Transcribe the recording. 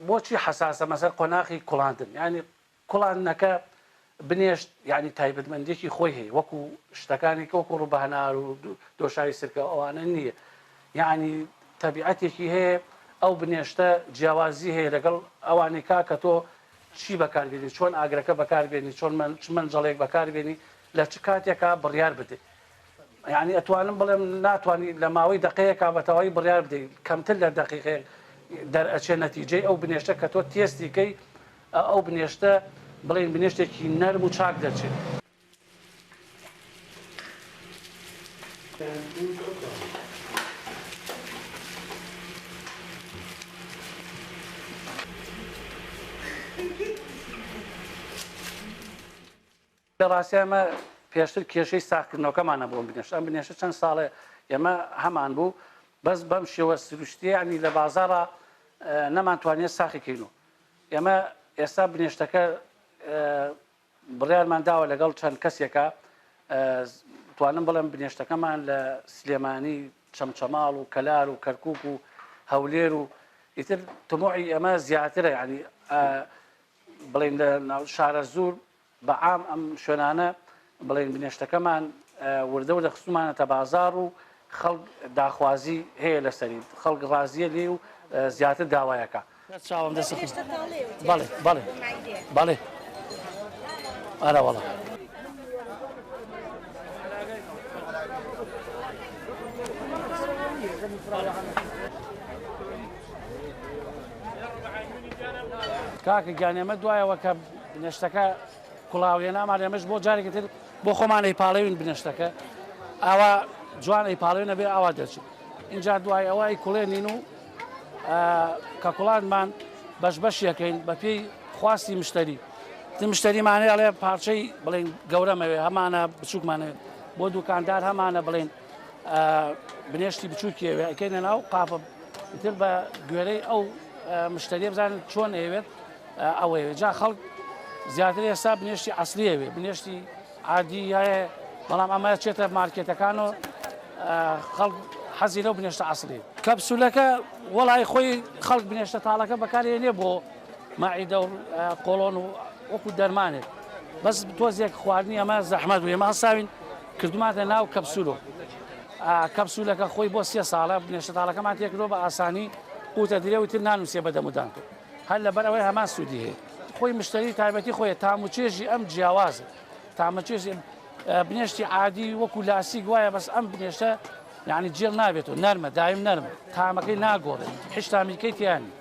بۆچی حساسە مەسەر قۆناغی کوڵاندن ینی کوڵاندنەکە بنێشت ینی تایبەتمەندێکی خۆی هەیە وەکو شتەکانی وەکو ڕووبەهەنار و دۆشاوی سرکە ئەوانە نییە یعنی تەبیعەتێکی هەیە ئەو بنێشتە جیاوازی هەیە لەگەڵ ئەوانەی کە تۆ چی بەکاربێنی چۆن ئاگرەکە بەکاربێنی چۆن منجەڵێک بەکاربێنی لە چ کاتێکا بڕیار بدەیت یعنی ئەتوانم بڵێم ناتوانانی لە ماوەی دقەیەکا بەتەواوی بڕیار بدەیت کەمتر لە دقیقەیە دەرئەچێ نەتیجەی ئەو بنێشتە کە تۆ تێستیکەی ئەو بنێشتە بڵێن بنێشتێکی نەرم و چاک دەرچێت. لە ڕاستی ئەمە پێشتر کێشەی ساختکردنەوەکەمانە بۆ بنێشت ئەم بنێشتە چەند ساڵێ ئێمە هەمان بوو بەس بەم شێوە سروشتی ینی لە بازاڕە نەمانتوانێت ساخیکەینەوە ئێمە ئێستا بنێشتەکە بڕیارمان داوە لەگەڵ چەند کەسێکە توانم بڵێم بنێشتەکەمان لە سلێمانی چەمچەماڵ و کەلار و کەرکووک و هەولێر و ئیتر تموعی ئەمە زیاترە ینی بڵێن لە شارە زوور بەعام ئەم شوێنانە بڵێن بنێشتەکەمان وردە و دەخستومانەتە بازار و خەڵک داخوازی هەیە لەسەری خەڵک ڕازیە لێ و زیاتر داوایەکە چاوم دەست بەڵێ بەڵێ بەڵێ ئەرە وەڵە کاکە گیانێمە دوایەوە کە بنێشتەکە کوڵاویە نامان ئێمەش بۆ جارێکی تر بۆ خۆمانەی پاڵەوین بنێشتەکە ئاوا جوانەی پاڵەوێنە بێ ئاوا دەرچێت اینجا دوای ئەوەی کوڵێنین و کە کوڵانمان بەش بەشیەکەین بە پێی خواستی مشتری مشتریمانەیە ئەڵێ پارچەی بڵێن گەورەمەوێ هەمانە بچووکمانەوێت بۆ دوکاندار هەمانە بڵێن بنێشتی بچووکیەوێ ئەکەینە ناو قاپە تر بە گوێرەی ئەو مشتریە بزانن چۆن ئەوێت ئەوەیە جا خەڵک زیاتر ئێستا بنێشتی عەسلیەوێ بنێشتی عادی هەیە بەڵام ئەمە چێتە مارکێتەکان و خەڵک حەزی لەو بنێشتە عەسلی کەپسولەکە وەڵای خۆی خەڵک بنێشتە تاڵەکە بەکارهێنێ بۆ مائیدە و قۆڵۆن و وەکو دەرمانێک بەس تۆزێک خواردنی ئەمە زەحمەت بوو ئێمە هەساوین کردوماتە ناو کەپسولۆ کەپسولەکە خۆی بۆ 3 ساڵە بنێشتە تاڵەکەمان تێکردەوە بە ئاسانی قوتە درێ و تر نانووسێ بە دەمودان کرد هەر لەبەر ئەوەی هەمان سوودی هەیە خۆی مشتری تایبەتی خۆیە تاموچێژی ئەم جیاوازە تامەچێژی بنێشتی عادی وەکو لاسی گوایە بەس ئەم بنێشتە یعنی جێڵ نابێتەوە نەرمە دایم نەرمە تامەکەی ناگۆڕێت هیچ تامیرکەی تیانی